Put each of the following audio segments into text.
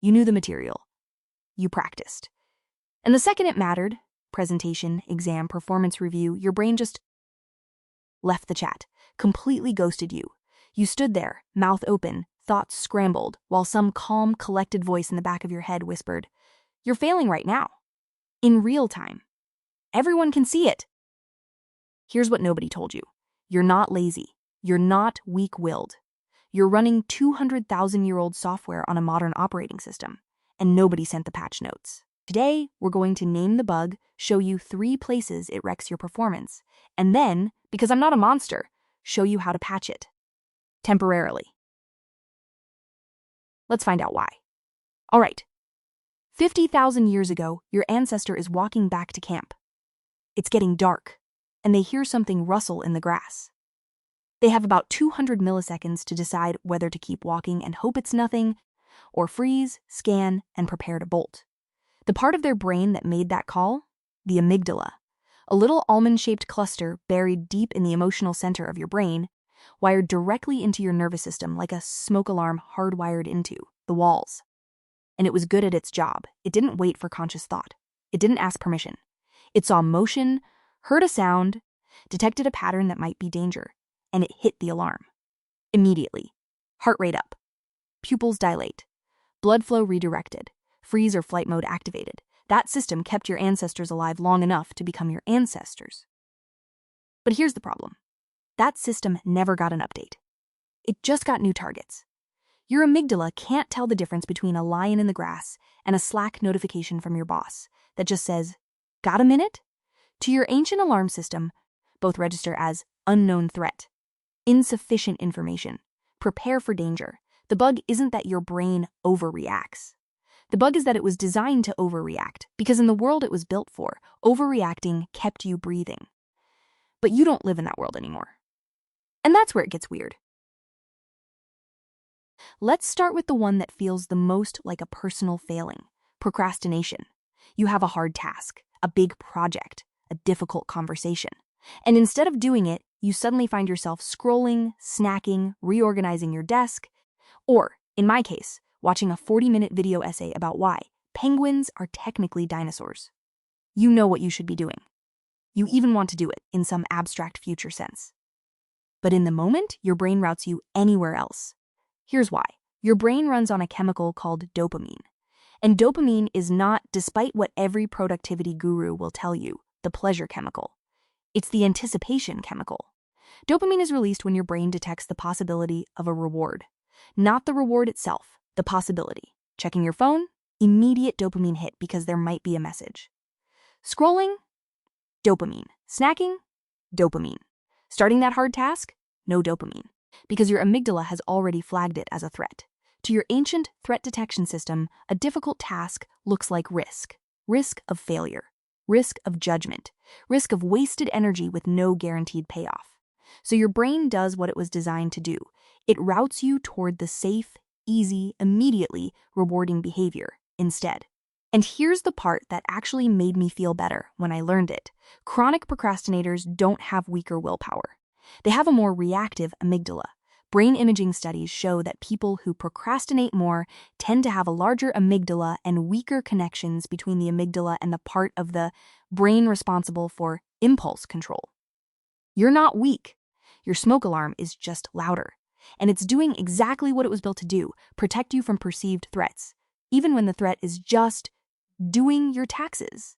You knew the material. You practiced. And the second it mattered, presentation, exam, performance review, your brain just left the chat, completely ghosted you. You stood there, mouth open, thoughts scrambled, while some calm, collected voice in the back of your head whispered, "You're failing right now. In real time. Everyone can see it." Here's what nobody told you. You're not lazy. You're not weak-willed. You're running 200,000-year-old software on a modern operating system, and nobody sent the patch notes. Today, we're going to name the bug, show you 3 places it wrecks your performance, and then, because I'm not a monster, show you how to patch it. Temporarily. Let's find out why. All right. 50,000 years ago, your ancestor is walking back to camp. It's getting dark, and they hear something rustle in the grass. They have about 200 milliseconds to decide whether to keep walking and hope it's nothing, or freeze, scan, and prepare to bolt. The part of their brain that made that call? The amygdala, a little almond-shaped cluster buried deep in the emotional center of your brain, wired directly into your nervous system like a smoke alarm hardwired into the walls. And it was good at its job. It didn't wait for conscious thought. It didn't ask permission. It saw motion, heard a sound, detected a pattern that might be danger, and it hit the alarm. Immediately. Heart rate up. Pupils dilate. Blood flow redirected. Freeze or flight mode activated. That system kept your ancestors alive long enough to become your ancestors. But here's the problem. That system never got an update. It just got new targets. Your amygdala can't tell the difference between a lion in the grass and a Slack notification from your boss that just says, "Got a minute?" To your ancient alarm system, both register as unknown threat, insufficient information, prepare for danger. The bug isn't that your brain overreacts. The bug is that it was designed to overreact, because in the world it was built for, overreacting kept you breathing. But you don't live in that world anymore. And that's where it gets weird. Let's start with the one that feels the most like a personal failing, procrastination. You have a hard task, a big project, a difficult conversation. And instead of doing it, you suddenly find yourself scrolling, snacking, reorganizing your desk, or, in my case, watching a 40-minute video essay about why penguins are technically dinosaurs. You know what you should be doing. You even want to do it in some abstract future sense. But in the moment, your brain routes you anywhere else. Here's why. Your brain runs on a chemical called dopamine. And dopamine is not, despite what every productivity guru will tell you, the pleasure chemical. It's the anticipation chemical. Dopamine is released when your brain detects the possibility of a reward. Not the reward itself, the possibility. Checking your phone? Immediate dopamine hit because there might be a message. Scrolling? Dopamine. Snacking? Dopamine. Starting that hard task? No dopamine. Because your amygdala has already flagged it as a threat. To your ancient threat detection system, a difficult task looks like risk. Risk of failure. Risk of judgment. Risk of wasted energy with no guaranteed payoff. So your brain does what it was designed to do. It routes you toward the safe, easy, immediately rewarding behavior instead. And here's the part that actually made me feel better when I learned it. Chronic procrastinators don't have weaker willpower. They have a more reactive amygdala. Brain imaging studies show that people who procrastinate more tend to have a larger amygdala and weaker connections between the amygdala and the part of the brain responsible for impulse control. You're not weak. Your smoke alarm is just louder. And it's doing exactly what it was built to do, protect you from perceived threats, even when the threat is just doing your taxes.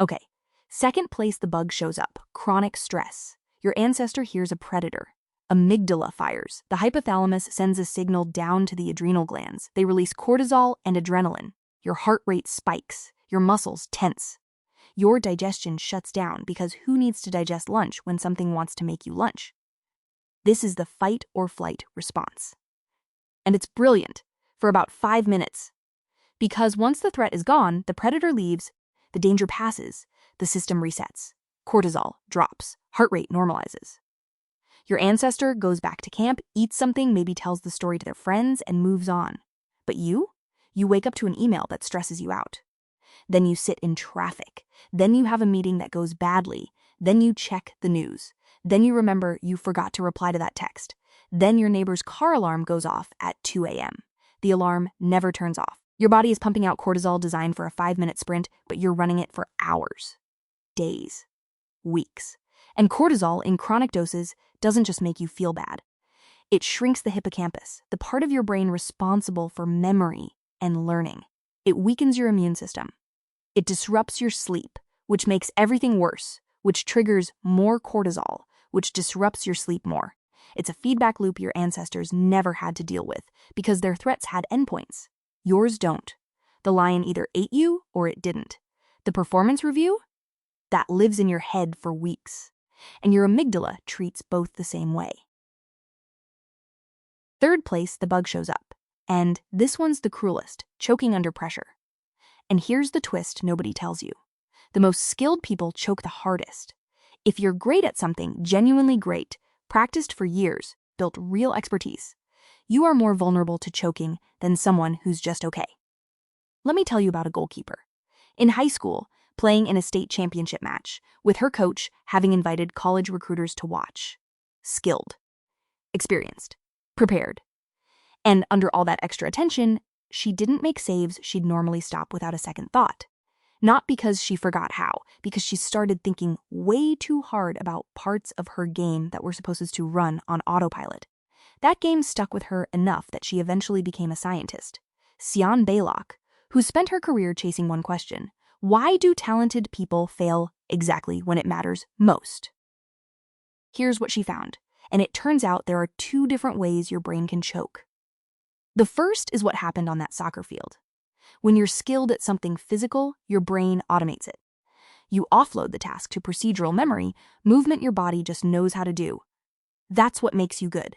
Okay, second place the bug shows up, chronic stress. Your ancestor hears a predator. Amygdala fires. The hypothalamus sends a signal down to the adrenal glands. They release cortisol and adrenaline. Your heart rate spikes. Your muscles tense. Your digestion shuts down because who needs to digest lunch when something wants to make you lunch? This is the fight or flight response. And it's brilliant for about 5 minutes. Because once the threat is gone, the predator leaves, the danger passes, the system resets. Cortisol drops, heart rate normalizes. Your ancestor goes back to camp, eats something, maybe tells the story to their friends, and moves on. But you wake up to an email that stresses you out. Then you sit in traffic. Then you have a meeting that goes badly. Then you check the news. Then you remember you forgot to reply to that text. Then your neighbor's car alarm goes off at 2 a.m. the alarm never turns off. Your body is pumping out cortisol designed for a 5-minute sprint, but you're running it for hours, days, weeks. And cortisol in chronic doses doesn't just make you feel bad. It shrinks the hippocampus, the part of your brain responsible for memory and learning. It weakens your immune system. It disrupts your sleep, which makes everything worse, which triggers more cortisol, which disrupts your sleep more. It's a feedback loop your ancestors never had to deal with because their threats had endpoints. Yours don't. The lion either ate you or it didn't. The performance review? That lives in your head for weeks. And your amygdala treats both the same way. Third place, the bug shows up. And this one's the cruelest, choking under pressure. And here's the twist nobody tells you. The most skilled people choke the hardest. If you're great at something, genuinely great, practiced for years, built real expertise, you are more vulnerable to choking than someone who's just okay. Let me tell you about a goalkeeper. In high school, playing in a state championship match, with her coach having invited college recruiters to watch. Skilled, experienced, prepared. And under all that extra attention, she didn't make saves she'd normally stop without a second thought. Not because she forgot how, because she started thinking way too hard about parts of her game that were supposed to run on autopilot. That game stuck with her enough that she eventually became a scientist. Sian Baylock, who spent her career chasing one question: why do talented people fail exactly when it matters most? Here's what she found, and it turns out there are 2 different ways your brain can choke. The first is what happened on that soccer field. When you're skilled at something physical, your brain automates it. You offload the task to procedural memory, movement your body just knows how to do. That's what makes you good.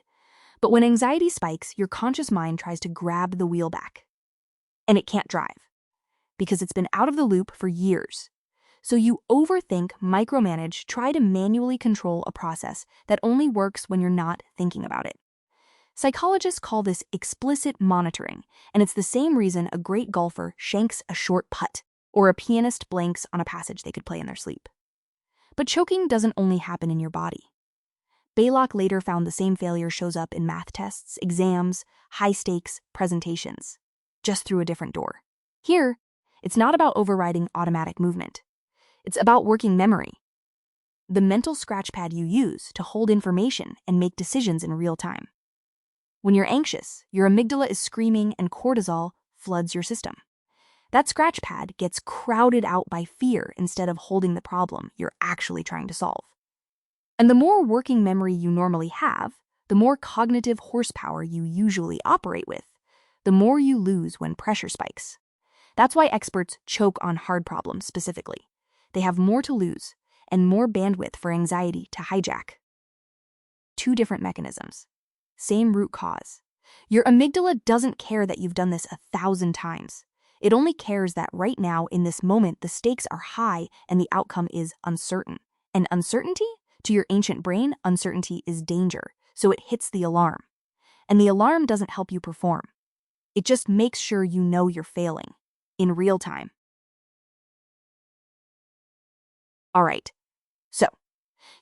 But when anxiety spikes, your conscious mind tries to grab the wheel back. And it can't drive, because it's been out of the loop for years. So you overthink, micromanage, try to manually control a process that only works when you're not thinking about it. Psychologists call this explicit monitoring, and it's the same reason a great golfer shanks a short putt, or a pianist blanks on a passage they could play in their sleep. But choking doesn't only happen in your body. Baylock later found the same failure shows up in math tests, exams, high-stakes presentations, just through a different door. Here, it's not about overriding automatic movement. It's about working memory. The mental scratchpad you use to hold information and make decisions in real time. When you're anxious, your amygdala is screaming and cortisol floods your system. That scratchpad gets crowded out by fear instead of holding the problem you're actually trying to solve. And the more working memory you normally have, the more cognitive horsepower you usually operate with, the more you lose when pressure spikes. That's why experts choke on hard problems specifically. They have more to lose and more bandwidth for anxiety to hijack. 2 different mechanisms. Same root cause. Your amygdala doesn't care that you've done this 1,000 times. It only cares that right now, in this moment, the stakes are high and the outcome is uncertain. And uncertainty? To your ancient brain, uncertainty is danger, so it hits the alarm. And the alarm doesn't help you perform. It just makes sure you know you're failing, in real time. All right, so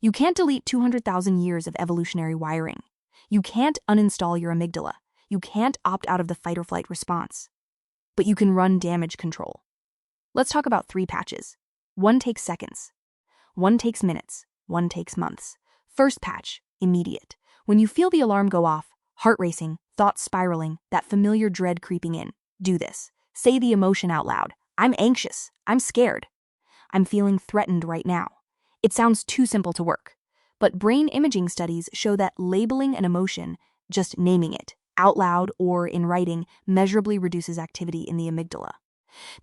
you can't delete 200,000 years of evolutionary wiring. You can't uninstall your amygdala. You can't opt out of the fight or flight response. But you can run damage control. Let's talk about 3 patches. One takes seconds. One takes minutes. One takes months. First patch, immediate. When you feel the alarm go off, heart racing, thoughts spiraling, that familiar dread creeping in, do this. Say the emotion out loud. I'm anxious. I'm scared. I'm feeling threatened right now. It sounds too simple to work. But brain imaging studies show that labeling an emotion, just naming it, out loud or in writing, measurably reduces activity in the amygdala.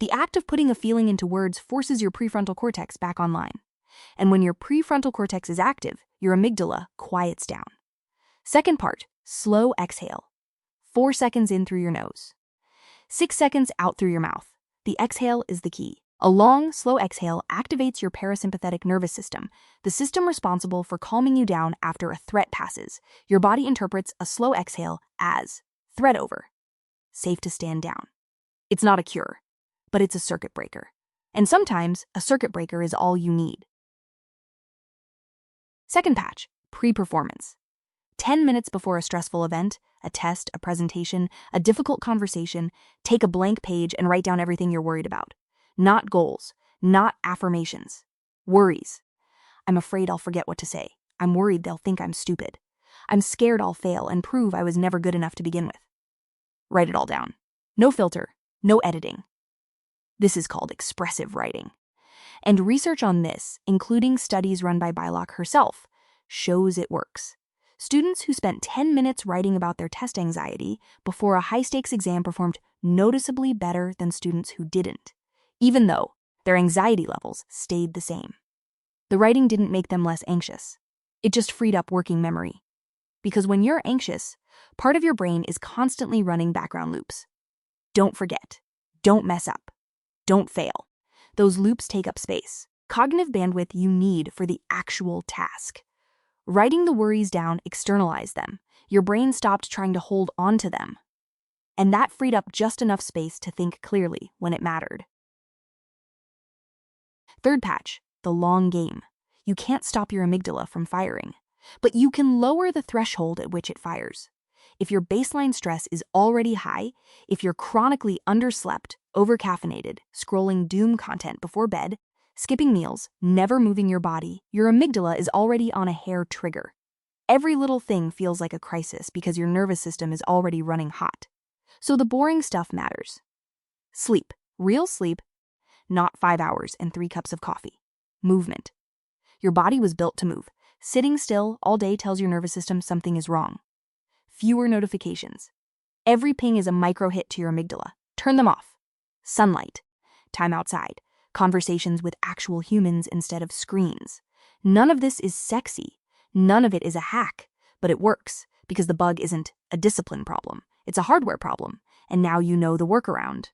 The act of putting a feeling into words forces your prefrontal cortex back online. And when your prefrontal cortex is active, your amygdala quiets down. Second part, slow exhale. 4 seconds in through your nose. 6 seconds out through your mouth. The exhale is the key. A long, slow exhale activates your parasympathetic nervous system, the system responsible for calming you down after a threat passes. Your body interprets a slow exhale as threat over, safe to stand down. It's not a cure, but it's a circuit breaker. And sometimes a circuit breaker is all you need. Second patch, pre-performance. 10 minutes before a stressful event, a test, a presentation, a difficult conversation, take a blank page and write down everything you're worried about. Not goals, not affirmations. Worries. I'm afraid I'll forget what to say. I'm worried they'll think I'm stupid. I'm scared I'll fail and prove I was never good enough to begin with. Write it all down. No filter, no editing. This is called expressive writing. And research on this, including studies run by WhyLab herself, shows it works. Students who spent 10 minutes writing about their test anxiety before a high-stakes exam performed noticeably better than students who didn't, even though their anxiety levels stayed the same. The writing didn't make them less anxious. It just freed up working memory. Because when you're anxious, part of your brain is constantly running background loops. Don't forget. Don't mess up. Don't fail. Those loops take up space, cognitive bandwidth you need for the actual task. Writing the worries down externalized them. Your brain stopped trying to hold on to them. And that freed up just enough space to think clearly when it mattered. Third patch, the long game. You can't stop your amygdala from firing, but you can lower the threshold at which it fires. If your baseline stress is already high, if you're chronically underslept, overcaffeinated, scrolling doom content before bed, skipping meals, never moving your body, your amygdala is already on a hair trigger. Every little thing feels like a crisis because your nervous system is already running hot. So the boring stuff matters. Sleep, real sleep, not 5 hours and 3 cups of coffee. Movement. Your body was built to move. Sitting still all day tells your nervous system something is wrong. Fewer notifications. Every ping is a micro hit to your amygdala. Turn them off. Sunlight. Time outside. Conversations with actual humans instead of screens. None of this is sexy. None of it is a hack, but it works because the bug isn't a discipline problem. It's a hardware problem, and now you know the workaround.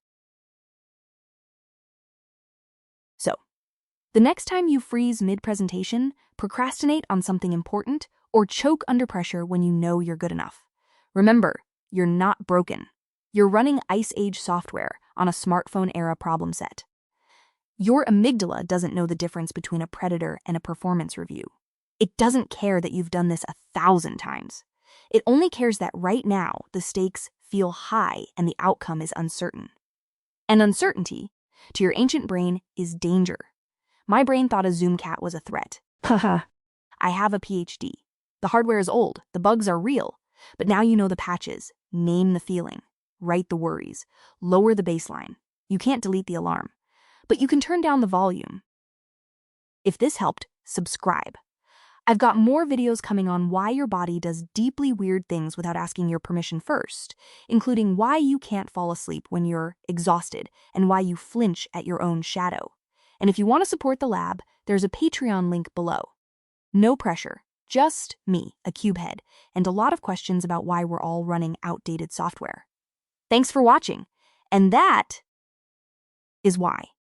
So, the next time you freeze mid-presentation, procrastinate on something important, or choke under pressure when you know you're good enough. Remember, you're not broken. You're running Ice Age software on a smartphone-era problem set. Your amygdala doesn't know the difference between a predator and a performance review. It doesn't care that you've done this 1,000 times. It only cares that right now the stakes feel high and the outcome is uncertain. And uncertainty, to your ancient brain, is danger. My brain thought a Zoom cat was a threat. Haha. I have a PhD. The hardware is old, the bugs are real, but now you know the patches. Name the feeling, write the worries, lower the baseline. You can't delete the alarm, but you can turn down the volume. If this helped, subscribe. I've got more videos coming on why your body does deeply weird things without asking your permission first, including why you can't fall asleep when you're exhausted and why you flinch at your own shadow. And if you want to support the lab, there's a Patreon link below. No pressure, just me, a cubehead, and a lot of questions about why we're all running outdated software. Thanks for watching, and that is why.